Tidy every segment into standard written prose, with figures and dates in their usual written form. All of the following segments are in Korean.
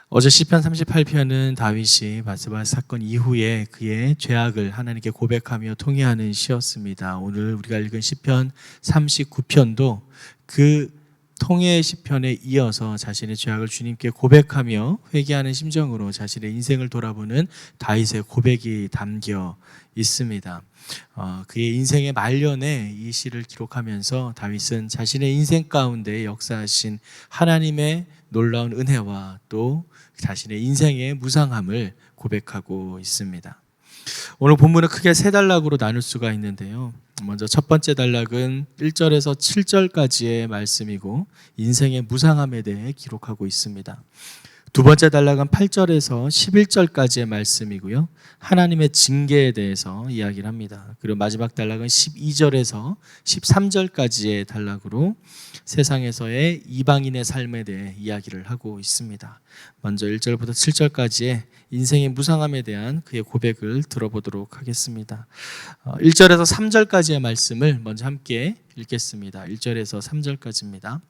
어제 시편 38편은 다윗이 바세바 사건 이후에 그의 죄악을 하나님께 고백하며 통회하는 시였습니다. 오늘 우리가 읽은 시편 39편도 그 통회의 시편에 이어서 자신의 죄악을 주님께 고백하며 회개하는 심정으로 자신의 인생을 돌아보는 다윗의 고백이 담겨 있습니다. 그의 인생의 말년에 이 시를 기록하면서 다윗은 자신의 인생 가운데 역사하신 하나님의 놀라운 은혜와 또 자신의 인생의 무상함을 고백하고 있습니다. 오늘 본문은 크게 세 단락으로 나눌 수가 있는데요. 먼저 첫 번째 단락은 1절에서 7절까지의 말씀이고 인생의 무상함에 대해 기록하고 있습니다. 두 번째 단락은 8절에서 11절까지의 말씀이고요. 하나님의 징계에 대해서 이야기를 합니다. 그리고 마지막 단락은 12절에서 13절까지의 단락으로 세상에서의 이방인의 삶에 대해 이야기를 하고 있습니다. 먼저 1절부터 7절까지의 인생의 무상함에 대한 그의 고백을 들어보도록 하겠습니다. 1절에서 3절까지의 말씀을 먼저 함께 읽겠습니다. 1절에서 3절까지입니다.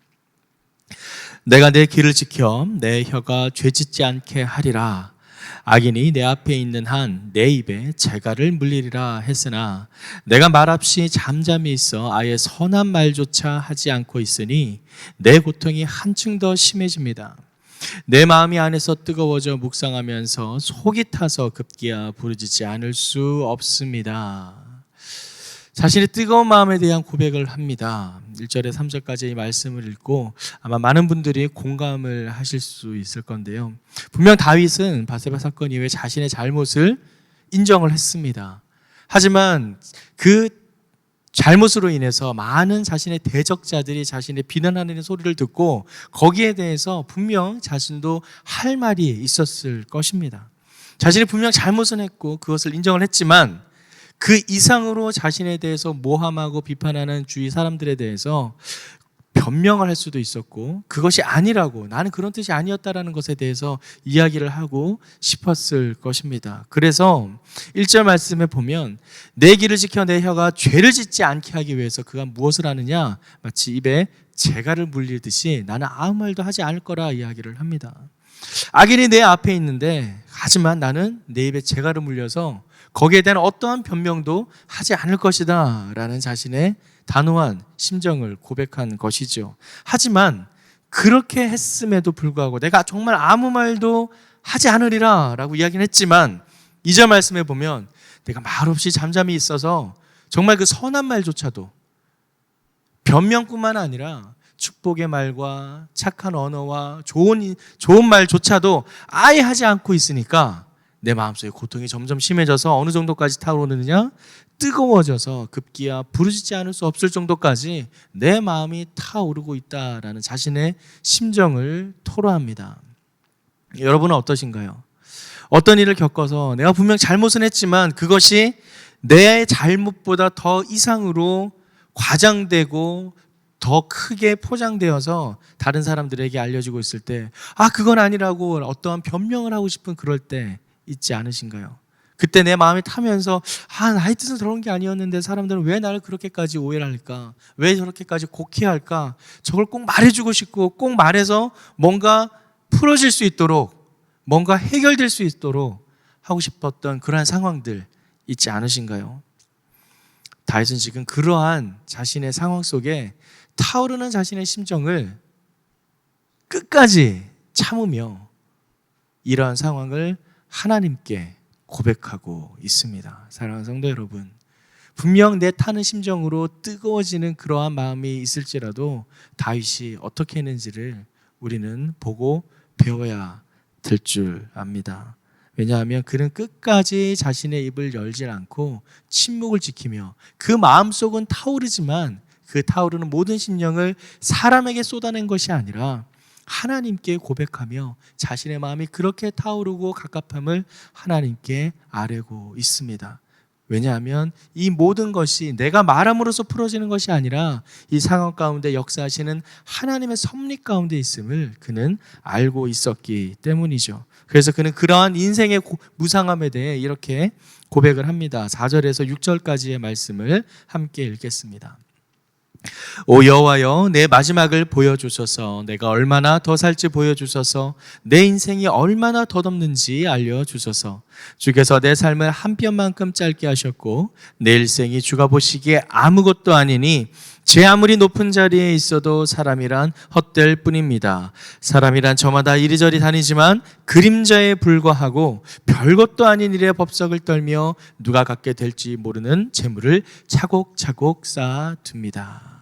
내가 내 길을 지켜 내 혀가 죄짓지 않게 하리라. 악인이 내 앞에 있는 한 내 입에 재갈을 물리리라 했으나 내가 말없이 잠잠히 있어 아예 선한 말조차 하지 않고 있으니 내 고통이 한층 더 심해집니다. 내 마음이 안에서 뜨거워져 묵상하면서 속이 타서 급기야 부르짖지 않을 수 없습니다. 자신의 뜨거운 마음에 대한 고백을 합니다. 1절에 3절까지 이 말씀을 읽고 아마 많은 분들이 공감을 하실 수 있을 건데요. 분명 다윗은 바세바 사건 이후에 자신의 잘못을 인정을 했습니다. 하지만 그 잘못으로 인해서 많은 자신의 대적자들이 자신의 비난하는 소리를 듣고 거기에 대해서 분명 자신도 할 말이 있었을 것입니다. 자신이 분명 잘못은 했고 그것을 인정을 했지만 그 이상으로 자신에 대해서 모함하고 비판하는 주위 사람들에 대해서 변명을 할 수도 있었고 그것이 아니라고 나는 그런 뜻이 아니었다라는 것에 대해서 이야기를 하고 싶었을 것입니다. 그래서 1절 말씀에 보면 내 길을 지켜 내 혀가 죄를 짓지 않게 하기 위해서 그가 무엇을 하느냐 마치 입에 재갈을 물리듯이 나는 아무 말도 하지 않을 거라 이야기를 합니다. 악인이 내 앞에 있는데 하지만 나는 내 입에 재갈을 물려서 거기에 대한 어떠한 변명도 하지 않을 것이다 라는 자신의 단호한 심정을 고백한 것이죠. 하지만 그렇게 했음에도 불구하고 내가 정말 아무 말도 하지 않으리라 라고 이야기는 했지만 2절 말씀에 보면 내가 말없이 잠잠히 있어서 정말 그 선한 말조차도 변명뿐만 아니라 축복의 말과 착한 언어와 좋은 말조차도 아예 하지 않고 있으니까 내 마음속에 고통이 점점 심해져서 어느 정도까지 타오르느냐? 뜨거워져서 급기야 부르짖지 않을 수 없을 정도까지 내 마음이 타오르고 있다라는 자신의 심정을 토로합니다. 여러분은 어떠신가요? 어떤 일을 겪어서 내가 분명 잘못은 했지만 그것이 내 잘못보다 더 이상으로 과장되고 더 크게 포장되어서 다른 사람들에게 알려지고 있을 때 그건 아니라고 어떠한 변명을 하고 싶은 그럴 때 있지 않으신가요? 그때 내 마음이 타면서 나의 뜻은 저런 게 아니었는데 사람들은 왜 나를 그렇게까지 오해를 할까? 왜 저렇게까지 곡해할까? 저걸 꼭 말해주고 싶고 꼭 말해서 뭔가 풀어질 수 있도록 뭔가 해결될 수 있도록 하고 싶었던 그러한 상황들 있지 않으신가요? 다윗은 지금 그러한 자신의 상황 속에 타오르는 자신의 심정을 끝까지 참으며 이러한 상황을 하나님께 고백하고 있습니다. 사랑하는 성도 여러분, 분명 내 타는 심정으로 뜨거워지는 그러한 마음이 있을지라도 다윗이 어떻게 했는지를 우리는 보고 배워야 될 줄 압니다. 왜냐하면 그는 끝까지 자신의 입을 열지 않고 침묵을 지키며 그 마음속은 타오르지만 그 타오르는 모든 심령을 사람에게 쏟아낸 것이 아니라 하나님께 고백하며 자신의 마음이 그렇게 타오르고 갑갑함을 하나님께 아뢰고 있습니다. 왜냐하면 이 모든 것이 내가 말함으로써 풀어지는 것이 아니라 이 상황 가운데 역사하시는 하나님의 섭리 가운데 있음을 그는 알고 있었기 때문이죠. 그래서 그는 그러한 인생의 무상함에 대해 이렇게 고백을 합니다. 4절에서 6절까지의 말씀을 함께 읽겠습니다. 오 여호와여, 내 마지막을 보여주소서. 내가 얼마나 더 살지 보여주소서. 내 인생이 얼마나 덧없는지 알려주소서. 주께서 내 삶을 한 뼘만큼 짧게 하셨고 내 일생이 주가 보시기에 아무것도 아니니 제 아무리 높은 자리에 있어도 사람이란 헛될 뿐입니다. 사람이란 저마다 이리저리 다니지만 그림자에 불과하고 별것도 아닌 일에 법석을 떨며 누가 갖게 될지 모르는 재물을 차곡차곡 쌓아둡니다.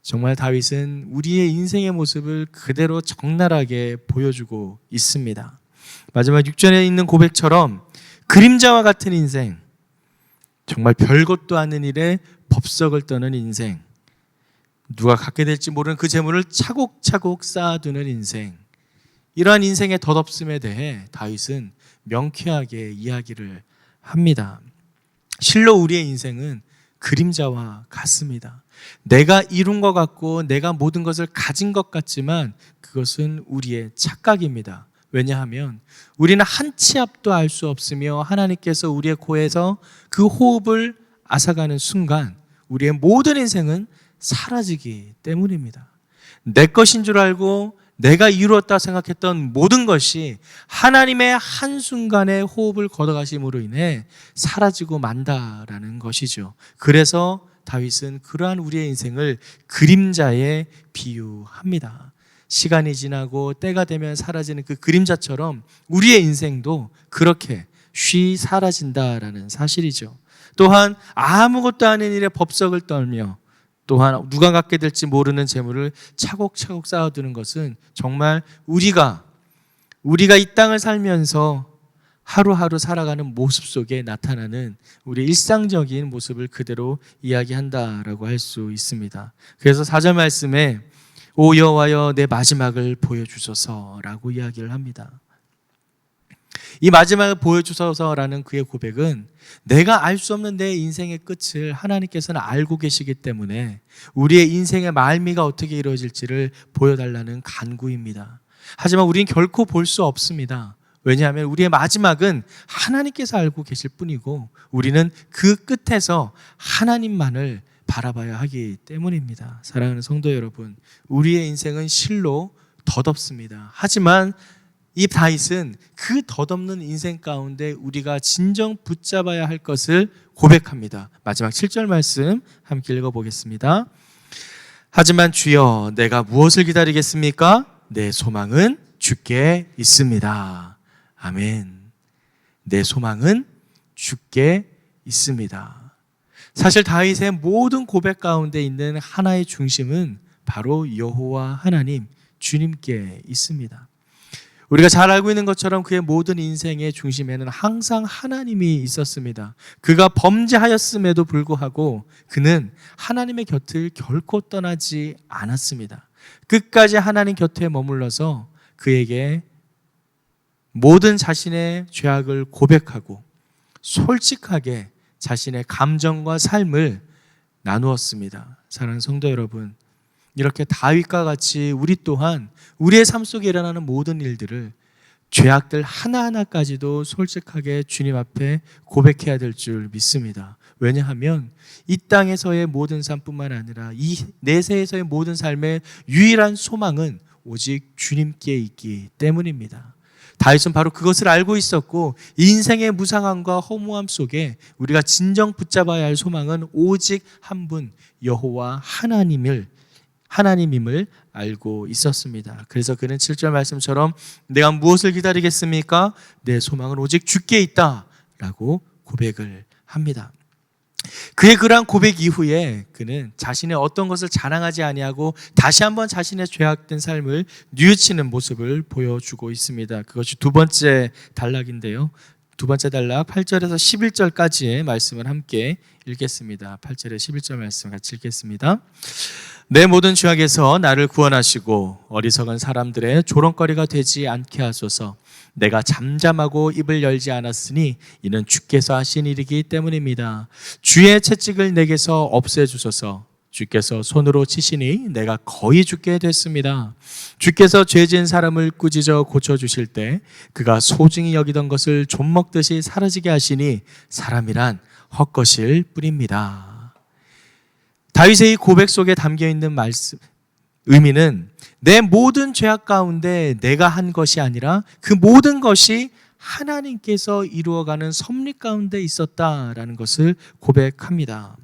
정말 다윗은 우리의 인생의 모습을 그대로 적나라하게 보여주고 있습니다. 마지막 6절에 있는 고백처럼 그림자와 같은 인생, 정말 별것도 아닌 일에 법석을 떠는 인생, 누가 갖게 될지 모르는 그 재물을 차곡차곡 쌓아두는 인생, 이러한 인생의 덧없음에 대해 다윗은 명쾌하게 이야기를 합니다. 실로 우리의 인생은 그림자와 같습니다. 내가 이룬 것 같고 내가 모든 것을 가진 것 같지만 그것은 우리의 착각입니다. 왜냐하면 우리는 한 치 앞도 알 수 없으며 하나님께서 우리의 코에서 그 호흡을 앗아가는 순간 우리의 모든 인생은 사라지기 때문입니다. 내 것인 줄 알고 내가 이루었다 생각했던 모든 것이 하나님의 한순간에 호흡을 걷어가심으로 인해 사라지고 만다라는 것이죠. 그래서 다윗은 그러한 우리의 인생을 그림자에 비유합니다. 시간이 지나고 때가 되면 사라지는 그 그림자처럼 우리의 인생도 그렇게 쉬 사라진다라는 사실이죠. 또한 아무것도 아닌 일에 법석을 떨며 또한 누가 갖게 될지 모르는 재물을 차곡차곡 쌓아두는 것은 정말 우리가 이 땅을 살면서 하루하루 살아가는 모습 속에 나타나는 우리 일상적인 모습을 그대로 이야기한다라고 할 수 있습니다. 그래서 4절 말씀에 오 여호와여 내 마지막을 보여주소서라고 이야기를 합니다. 이 마지막을 보여주소서라는 그의 고백은 내가 알 수 없는 내 인생의 끝을 하나님께서는 알고 계시기 때문에 우리의 인생의 말미가 어떻게 이루어질지를 보여달라는 간구입니다. 하지만 우리는 결코 볼 수 없습니다. 왜냐하면 우리의 마지막은 하나님께서 알고 계실 뿐이고 우리는 그 끝에서 하나님만을 바라봐야 하기 때문입니다. 사랑하는 성도 여러분, 우리의 인생은 실로 덧없습니다. 하지만 이 다윗은 그 덧없는 인생 가운데 우리가 진정 붙잡아야 할 것을 고백합니다. 마지막 7절 말씀 함께 읽어보겠습니다. 하지만 주여 내가 무엇을 기다리겠습니까? 내 소망은 주께 있습니다. 아멘. 내 소망은 주께 있습니다. 사실 다윗의 모든 고백 가운데 있는 하나의 중심은 바로 여호와 하나님, 주님께 있습니다. 우리가 잘 알고 있는 것처럼 그의 모든 인생의 중심에는 항상 하나님이 있었습니다. 그가 범죄하였음에도 불구하고 그는 하나님의 곁을 결코 떠나지 않았습니다. 끝까지 하나님 곁에 머물러서 그에게 모든 자신의 죄악을 고백하고 솔직하게 자신의 감정과 삶을 나누었습니다. 사랑하는 성도 여러분, 이렇게 다윗과 같이 우리 또한 우리의 삶 속에 일어나는 모든 일들을 죄악들 하나하나까지도 솔직하게 주님 앞에 고백해야 될 줄 믿습니다. 왜냐하면 이 땅에서의 모든 삶뿐만 아니라 이 내세에서의 모든 삶의 유일한 소망은 오직 주님께 있기 때문입니다. 다윗은 바로 그것을 알고 있었고 인생의 무상함과 허무함 속에 우리가 진정 붙잡아야 할 소망은 오직 한 분 여호와 하나님임을 알고 있었습니다. 그래서 그는 7절 말씀처럼 내가 무엇을 기다리겠습니까? 내 소망은 오직 주께 있다라고 고백을 합니다. 그의 그러한 고백 이후에 그는 자신의 어떤 것을 자랑하지 아니하고 다시 한번 자신의 죄악된 삶을 뉘우치는 모습을 보여주고 있습니다. 그것이 두 번째 단락인데요. 두 번째 단락 8절에서 11절까지의 말씀을 함께 읽겠습니다. 8절에 11절 말씀 같이 읽겠습니다. 내 모든 죄악에서 나를 구원하시고 어리석은 사람들의 조롱거리가 되지 않게 하소서. 내가 잠잠하고 입을 열지 않았으니 이는 주께서 하신 일이기 때문입니다. 주의 채찍을 내게서 없애주소서. 주께서 손으로 치시니 내가 거의 죽게 됐습니다. 주께서 죄 지은 사람을 꾸짖어 고쳐주실 때 그가 소중히 여기던 것을 좀 먹듯이 사라지게 하시니 사람이란 헛것일 뿐입니다. 다윗의 이 고백 속에 담겨 있는 말씀, 의미는 내 모든 죄악 가운데 내가 한 것이 아니라 그 모든 것이 하나님께서 이루어가는 섭리 가운데 있었다라는 것을 고백합니다.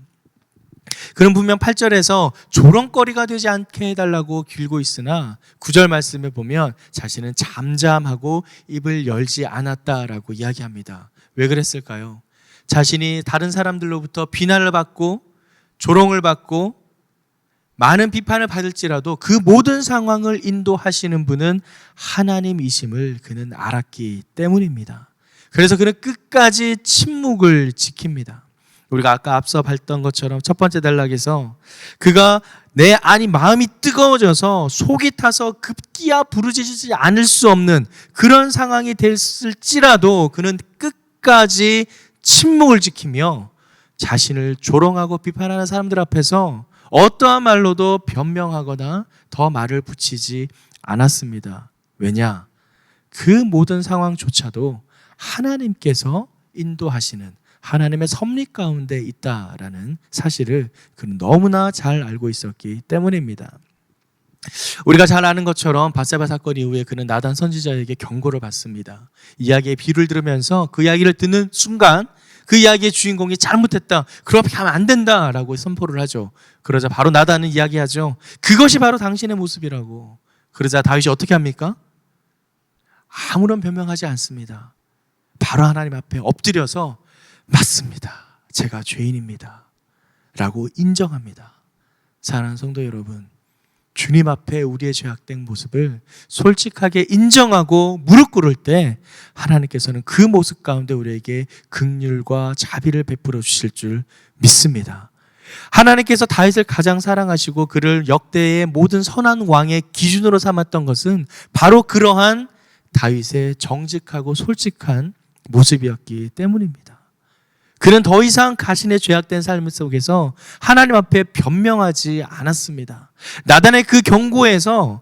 그는 분명 8절에서 조롱거리가 되지 않게 해달라고 길고 있으나 9절 말씀에 보면 자신은 잠잠하고 입을 열지 않았다라고 이야기합니다. 왜 그랬을까요? 자신이 다른 사람들로부터 비난을 받고 조롱을 받고 많은 비판을 받을지라도 그 모든 상황을 인도하시는 분은 하나님이심을 그는 알았기 때문입니다. 그래서 그는 끝까지 침묵을 지킵니다. 우리가 아까 앞서 봤던 것처럼 첫 번째 단락에서 그가 내 안이 마음이 뜨거워져서 속이 타서 급기야 부르짖지 않을 수 없는 그런 상황이 됐을지라도 그는 끝까지 침묵을 지키며 자신을 조롱하고 비판하는 사람들 앞에서 어떠한 말로도 변명하거나 더 말을 붙이지 않았습니다. 왜냐? 그 모든 상황조차도 하나님께서 인도하시는 하나님의 섭리 가운데 있다라는 사실을 그는 너무나 잘 알고 있었기 때문입니다. 우리가 잘 아는 것처럼 밧세바 사건 이후에 그는 나단 선지자에게 경고를 받습니다. 이야기의 비유를 들으면서 그 이야기를 듣는 순간 그 이야기의 주인공이 잘못했다, 그렇게 하면 안 된다라고 선포를 하죠. 그러자 바로 나단은 이야기하죠. 그것이 바로 당신의 모습이라고. 그러자 다윗이 어떻게 합니까? 아무런 변명하지 않습니다. 바로 하나님 앞에 엎드려서 맞습니다, 제가 죄인입니다 라고 인정합니다. 사랑하는 성도 여러분, 주님 앞에 우리의 죄악된 모습을 솔직하게 인정하고 무릎 꿇을 때 하나님께서는 그 모습 가운데 우리에게 긍휼과 자비를 베풀어 주실 줄 믿습니다. 하나님께서 다윗을 가장 사랑하시고 그를 역대의 모든 선한 왕의 기준으로 삼았던 것은 바로 그러한 다윗의 정직하고 솔직한 모습이었기 때문입니다. 그는 더 이상 자신의 죄악된 삶 속에서 하나님 앞에 변명하지 않았습니다. 나단의 그 경고에서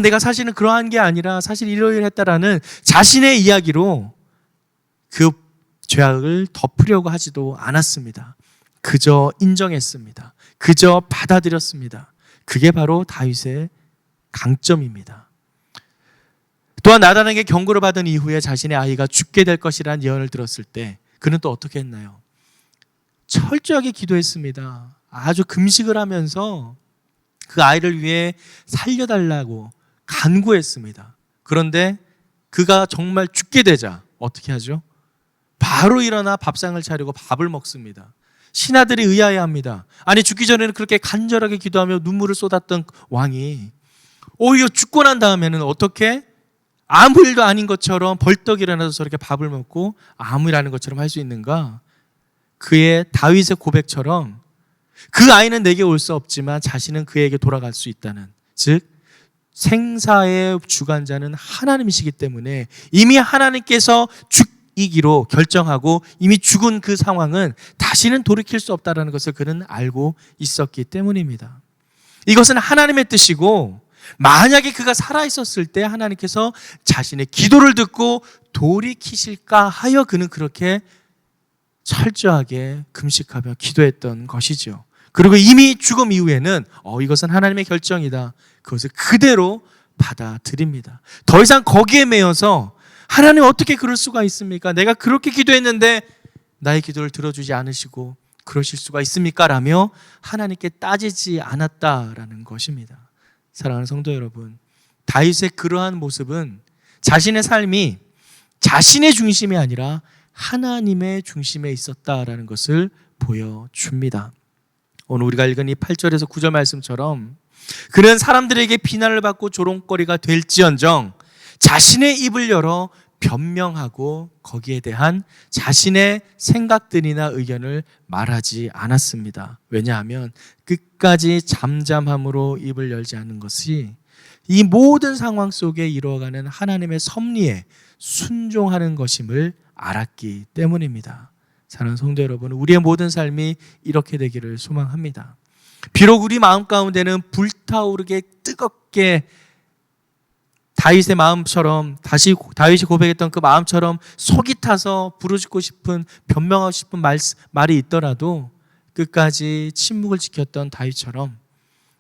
내가 사실은 그러한 게 아니라 사실 이러이러했다라는 자신의 이야기로 그 죄악을 덮으려고 하지도 않았습니다. 그저 인정했습니다. 그저 받아들였습니다. 그게 바로 다윗의 강점입니다. 또한 나단에게 경고를 받은 이후에 자신의 아이가 죽게 될 것이라는 예언을 들었을 때 그는 또 어떻게 했나요? 철저하게 기도했습니다. 아주 금식을 하면서 그 아이를 위해 살려달라고 간구했습니다. 그런데 그가 정말 죽게 되자 어떻게 하죠? 바로 일어나 밥상을 차리고 밥을 먹습니다. 신하들이 의아해합니다. 아니, 죽기 전에는 그렇게 간절하게 기도하며 눈물을 쏟았던 왕이 오히려 죽고 난 다음에는 어떻게? 아무 일도 아닌 것처럼 벌떡 일어나서 저렇게 밥을 먹고 아무 일 아닌 것처럼 할 수 있는가? 그의 다윗의 고백처럼 그 아이는 내게 올 수 없지만 자신은 그에게 돌아갈 수 있다는, 즉 생사의 주관자는 하나님이시기 때문에 이미 하나님께서 죽이기로 결정하고 이미 죽은 그 상황은 다시는 돌이킬 수 없다는 것을 그는 알고 있었기 때문입니다. 이것은 하나님의 뜻이고 만약에 그가 살아있었을 때 하나님께서 자신의 기도를 듣고 돌이키실까 하여 그는 그렇게 철저하게 금식하며 기도했던 것이죠. 그리고 이미 죽음 이후에는 이것은 하나님의 결정이다, 그것을 그대로 받아들입니다. 더 이상 거기에 매여서 하나님 어떻게 그럴 수가 있습니까? 내가 그렇게 기도했는데 나의 기도를 들어주지 않으시고 그러실 수가 있습니까? 라며 하나님께 따지지 않았다라는 것입니다. 사랑하는 성도 여러분, 다윗의 그러한 모습은 자신의 삶이 자신의 중심이 아니라 하나님의 중심에 있었다라는 것을 보여줍니다. 오늘 우리가 읽은 이 8절에서 9절 말씀처럼 그는 사람들에게 비난을 받고 조롱거리가 될지언정 자신의 입을 열어 변명하고 거기에 대한 자신의 생각들이나 의견을 말하지 않았습니다. 왜냐하면 끝까지 잠잠함으로 입을 열지 않는 것이 이 모든 상황 속에 이루어가는 하나님의 섭리에 순종하는 것임을 알았기 때문입니다. 사랑하는 성도 여러분, 우리의 모든 삶이 이렇게 되기를 소망합니다. 비록 우리 마음 가운데는 불타오르게 뜨겁게 다윗의 마음처럼, 다시 다윗이 고백했던 그 마음처럼 속이 타서 부르짖고 싶은, 변명하고 싶은 말이 있더라도 끝까지 침묵을 지켰던 다윗처럼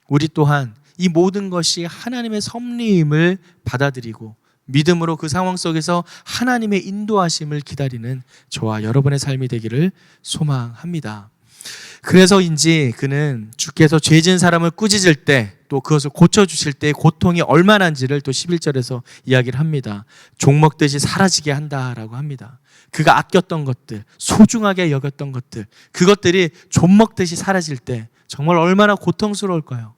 우리 또한 이 모든 것이 하나님의 섭리임을 받아들이고 믿음으로 그 상황 속에서 하나님의 인도하심을 기다리는 저와 여러분의 삶이 되기를 소망합니다. 그래서인지 그는 주께서 죄진 사람을 꾸짖을 때 또 그것을 고쳐주실 때의 고통이 얼마나인지를 또 11절에서 이야기를 합니다. 종먹듯이 사라지게 한다라고 합니다. 그가 아꼈던 것들, 소중하게 여겼던 것들, 그것들이 좀먹듯이 사라질 때 정말 얼마나 고통스러울까요?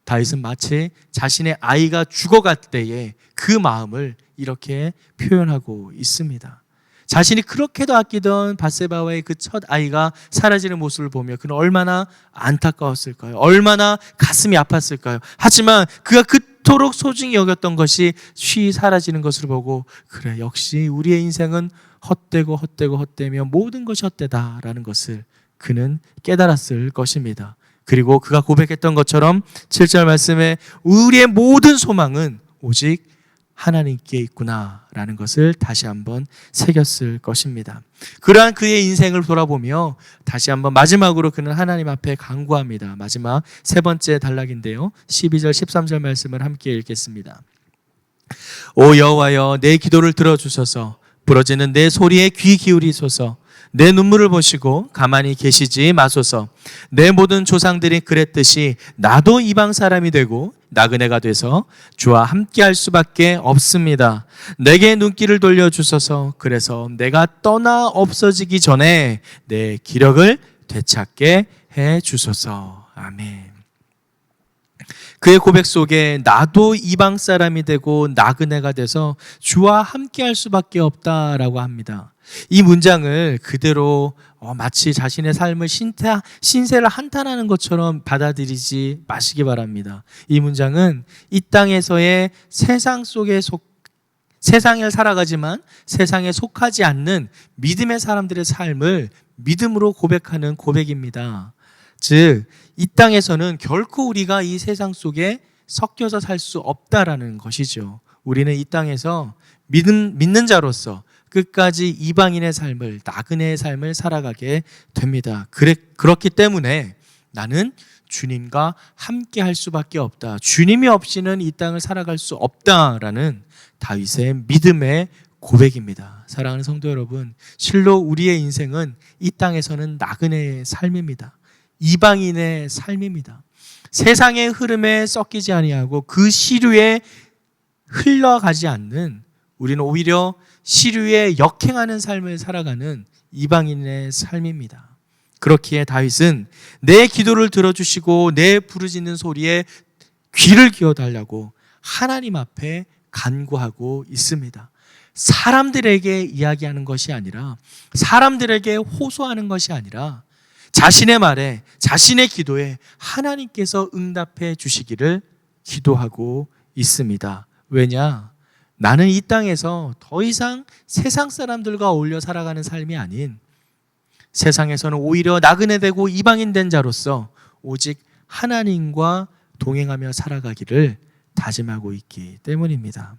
다윗은 마치 자신의 아이가 죽어갈 때에 그 마음을 이렇게 표현하고 있습니다. 자신이 그렇게도 아끼던 밧세바와의 그 첫 아이가 사라지는 모습을 보며 그는 얼마나 안타까웠을까요? 얼마나 가슴이 아팠을까요? 하지만 그가 그토록 소중히 여겼던 것이 쉬이 사라지는 것을 보고 그래, 역시 우리의 인생은 헛되며 모든 것이 헛되다라는 것을 그는 깨달았을 것입니다. 그리고 그가 고백했던 것처럼 7절 말씀에 우리의 모든 소망은 오직 하나님께 있구나라는 것을 다시 한번 새겼을 것입니다. 그러한 그의 인생을 돌아보며 다시 한번 마지막으로 그는 하나님 앞에 간구합니다. 마지막 세 번째 단락인데요. 12절 13절 말씀을 함께 읽겠습니다. 오 여호와여, 내 기도를 들어주소서. 부러지는 내 소리에 귀 기울이소서. 내 눈물을 보시고 가만히 계시지 마소서. 내 모든 조상들이 그랬듯이 나도 이방 사람이 되고 나그네가 돼서 주와 함께할 수밖에 없습니다. 내게 눈길을 돌려주소서. 그래서 내가 떠나 없어지기 전에 내 기력을 되찾게 해주소서. 아멘. 그의 고백 속에 나도 이방 사람이 되고 나그네가 돼서 주와 함께할 수밖에 없다라고 합니다. 이 문장을 그대로 마치 자신의 삶을 신세를 한탄하는 것처럼 받아들이지 마시기 바랍니다. 이 문장은 이 땅에서의 세상을 살아가지만 세상에 속하지 않는 믿음의 사람들의 삶을 믿음으로 고백하는 고백입니다. 즉, 이 땅에서는 결코 우리가 이 세상 속에 섞여서 살 수 없다라는 것이죠. 우리는 이 땅에서 믿는 자로서 끝까지 이방인의 삶을, 나그네의 삶을 살아가게 됩니다. 그렇기 때문에 나는 주님과 함께 할 수밖에 없다. 주님이 없이는 이 땅을 살아갈 수 없다라는 다윗의 믿음의 고백입니다. 사랑하는 성도 여러분, 실로 우리의 인생은 이 땅에서는 나그네의 삶입니다. 이방인의 삶입니다. 세상의 흐름에 섞이지 아니하고 그 시류에 흘러가지 않는, 우리는 오히려 시류에 역행하는 삶을 살아가는 이방인의 삶입니다. 그렇기에 다윗은 내 기도를 들어주시고 내 부르짖는 소리에 귀를 기어달라고 하나님 앞에 간구하고 있습니다. 사람들에게 이야기하는 것이 아니라, 사람들에게 호소하는 것이 아니라 자신의 말에, 자신의 기도에 하나님께서 응답해 주시기를 기도하고 있습니다. 왜냐? 나는 이 땅에서 더 이상 세상 사람들과 어울려 살아가는 삶이 아닌, 세상에서는 오히려 나그네 되고 이방인 된 자로서 오직 하나님과 동행하며 살아가기를 다짐하고 있기 때문입니다.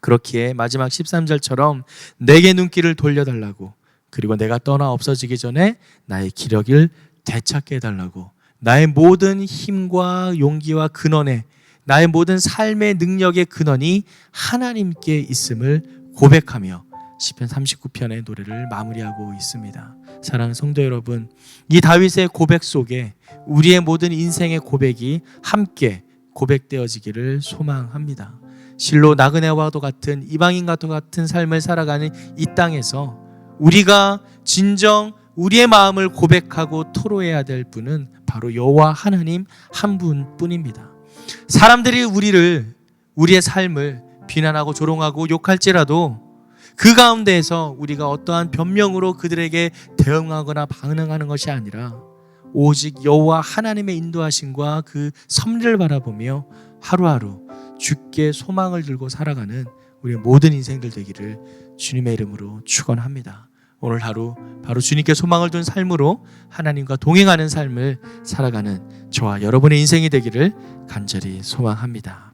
그렇기에 마지막 13절처럼 내게 눈길을 돌려달라고, 그리고 내가 떠나 없어지기 전에 나의 기력을 되찾게 해달라고, 나의 모든 힘과 용기와 근원에, 나의 모든 삶의 능력의 근원이 하나님께 있음을 고백하며 시편 39편의 노래를 마무리하고 있습니다. 사랑하는 성도 여러분, 이 다윗의 고백 속에 우리의 모든 인생의 고백이 함께 고백되어지기를 소망합니다. 실로 나그네와도 같은, 이방인과도 같은 삶을 살아가는 이 땅에서 우리가 진정 우리의 마음을 고백하고 토로해야 될 분은 바로 여호와 하나님 한 분뿐입니다. 사람들이 우리의 삶을 비난하고 조롱하고 욕할지라도 그 가운데에서 우리가 어떠한 변명으로 그들에게 대응하거나 반응하는 것이 아니라 오직 여호와 하나님의 인도하심과 그 섭리를 바라보며 하루하루 주께 소망을 들고 살아가는 우리의 모든 인생들 되기를 주님의 이름으로 축원합니다. 오늘 하루 바로 주님께 소망을 둔 삶으로 하나님과 동행하는 삶을 살아가는 저와 여러분의 인생이 되기를 간절히 소망합니다.